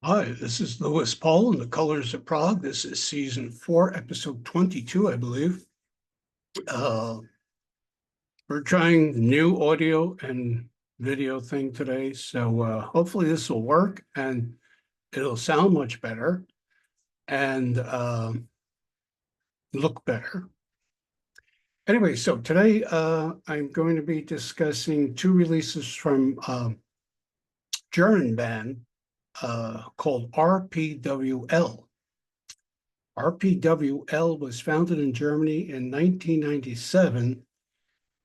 Hi, this is Louis Paul and the Colors of Prague. This is season 4, episode 22, I believe. Uh, we're trying new audio and video thing today, so hopefully this will work and it'll sound much better and look better. Anyway, so today I'm going to be discussing two releases from German band called RPWL. RPWL was founded in Germany in 1997.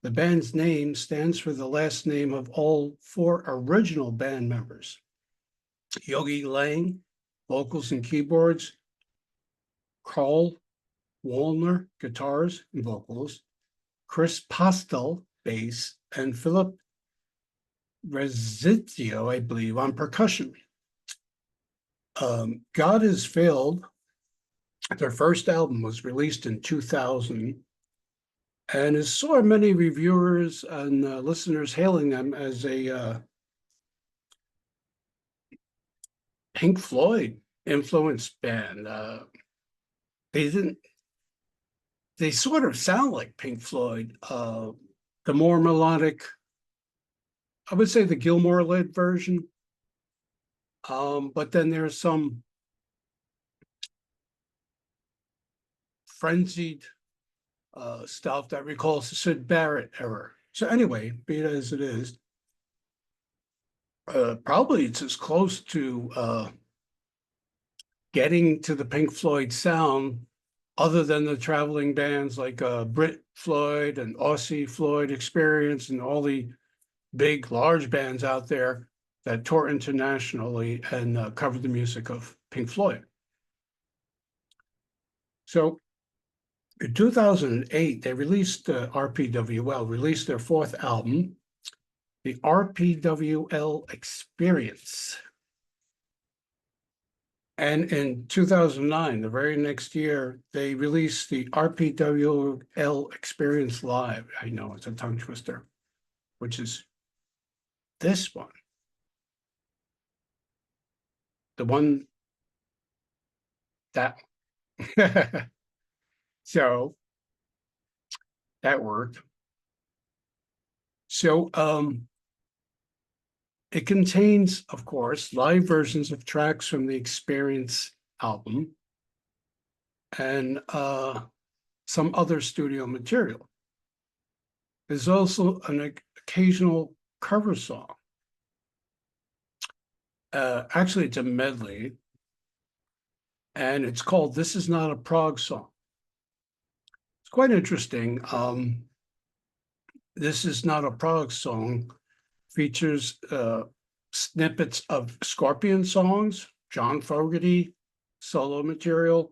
The band's name stands for the last name of all four original band members. Yogi Lang, vocals and keyboards, Karl Wallner, guitars and vocals, Chris Postel, bass, and Philip Rezitio, I believe, on percussion. God Has Failed, their first album was released in 2000 and has saw many reviewers and listeners hailing them as a Pink Floyd influenced band. They didn't. They sort of sound like Pink Floyd. The more melodic, I would say the Gilmour-led version. But then there's some frenzied stuff that recalls the Syd Barrett era. So anyway, be it as it is, probably it's as close to getting to the Pink Floyd sound, other than the traveling bands like Brit Floyd and Aussie Floyd Experience and all the big, large bands out there that tour internationally and cover the music of Pink Floyd. So in 2008, they released RPWL, released their fourth album, the RPWL Experience. And in 2009, the very next year, they released the RPWL Experience Live. I know it's a tongue twister, which is this one. The one that. So that worked. So it contains, of course, live versions of tracks from the Experience album and some other studio material. There's also an occasional cover song. Actually, it's a medley, and it's called This Is Not a Prog Song. It's quite interesting. This Is Not a Prog Song features snippets of Scorpion songs, John Fogerty solo material,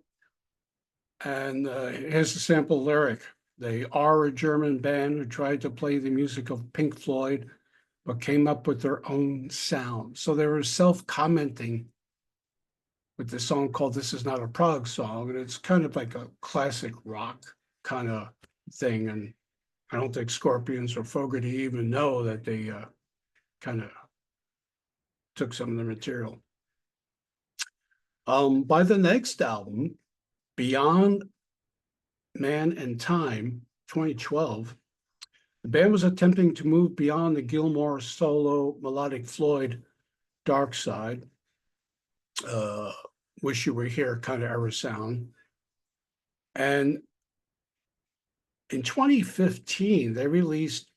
and here's a sample lyric. They are a German band who tried to play the music of Pink Floyd, but came up with their own sound. So they were self-commenting with the song called This Is Not a Prog Song, and it's kind of like a classic rock kind of thing. And I don't think Scorpions or Fogerty even know that they kind of took some of the material. By the next album, Beyond Man and Time, 2012, the band was attempting to move beyond the Gilmour solo melodic Floyd dark side, Wish You Were Here kind of era sound. And in 2015, they released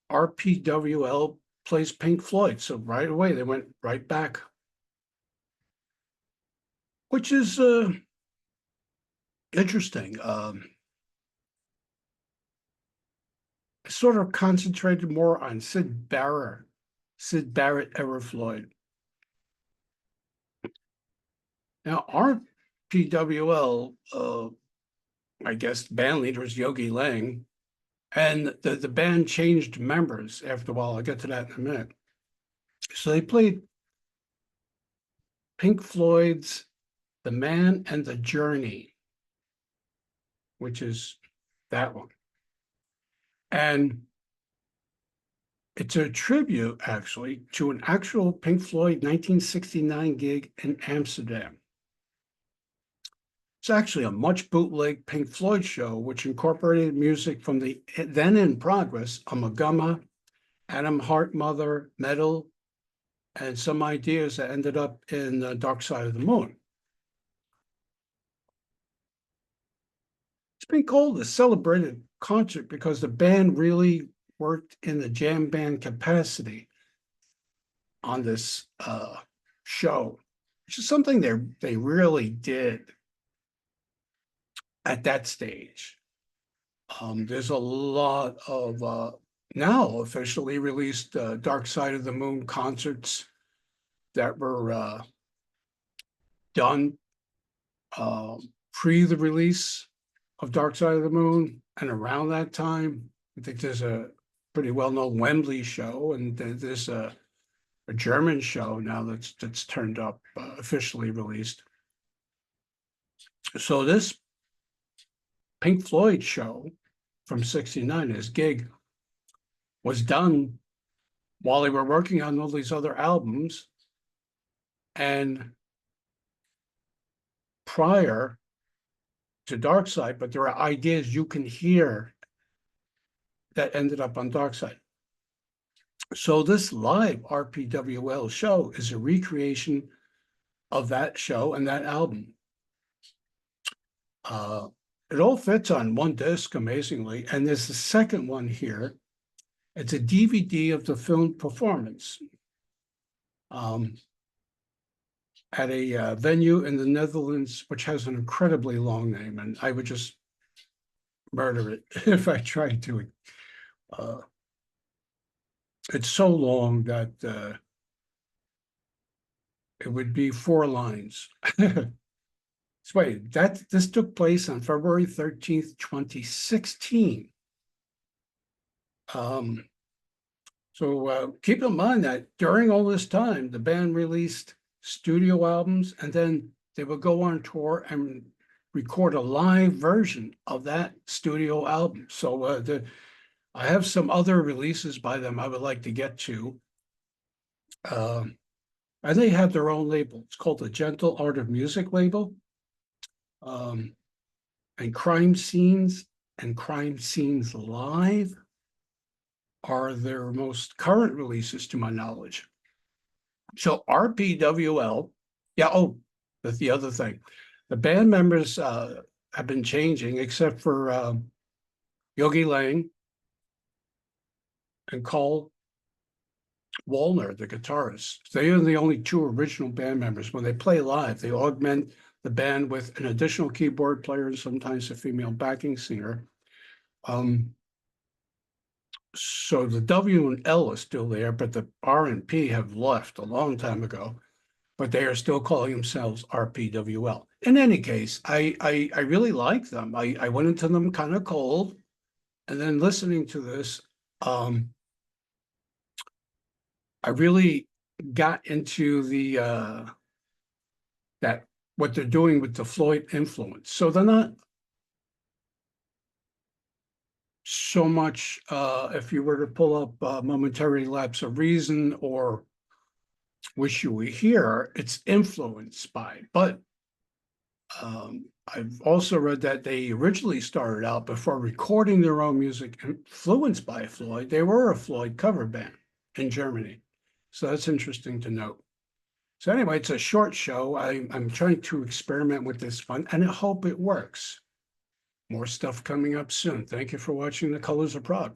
RPWL Plays Pink Floyd. So right away, they went right back, which is interesting. Sort of concentrated more on Syd Barrett era Floyd. Now, RPWL, I guess, band leader is Yogi Lang, and the band changed members after a while. I'll get to that in a minute. So they played Pink Floyd's The Man and the Journey, which is that one. And It's a tribute, actually, to an actual Pink Floyd 1969 gig in Amsterdam. It's actually a much bootleg Pink Floyd show, which incorporated music from the then in progress Amagama, Adam Hart Mother, Metal, and some ideas that ended up in Dark Side of the Moon. It's been called a celebrated concert because the band really worked in the jam band capacity on this show, which is something they really did at that stage. There's a lot of now officially released Dark Side of the Moon concerts that were done pre the release of Dark Side of the Moon and around that time. I think there's a pretty well-known Wembley show, and there's a German show now that's turned up, officially released. So this Pink Floyd show from '69, his gig, was done while they were working on all these other albums and prior to Dark Side, but there are ideas you can hear that ended up on Dark Side. So this live RPWL show is a recreation of that show and that album. It all fits on one disc, amazingly, and there's a second one here. It's a DVD of the film performance at a venue in the Netherlands, which has an incredibly long name, and I would just murder it if I tried to. It's so long that it would be 4 lines. So wait, this took place on February 13th, 2016. So keep in mind that during all this time, the band released studio albums, and then they would go on tour and record a live version of that studio album. So I have some other releases by them I would like to get to. And they have their own label. It's called the Gentle Art of Music label. And Crime Scenes and Crime Scenes Live are their most current releases, to my knowledge. So RPWL, that's the other thing. The band members have been changing, except for Yogi Lang and Cole Wallner, the guitarist. They are the only 2 original band members. When they play live, they augment the band with an additional keyboard player and sometimes a female backing singer. So the W and L is still there, but the R and P have left a long time ago, but they are still calling themselves RPWL. In any case, I really like them. I went into them kind of cold, and then listening to this, I really got into the that what they're doing with the Floyd influence. So they're not so much, if you were to pull up Momentary Lapse of Reason or Wish You Were Here, it's influenced by. But I've also read that they originally started out, before recording their own music influenced by Floyd, they were a Floyd cover band in Germany. So that's interesting to note. So anyway, it's a short show. I'm trying to experiment with this one, and I hope it works. More stuff coming up soon. Thank you for watching The Colors of Prog.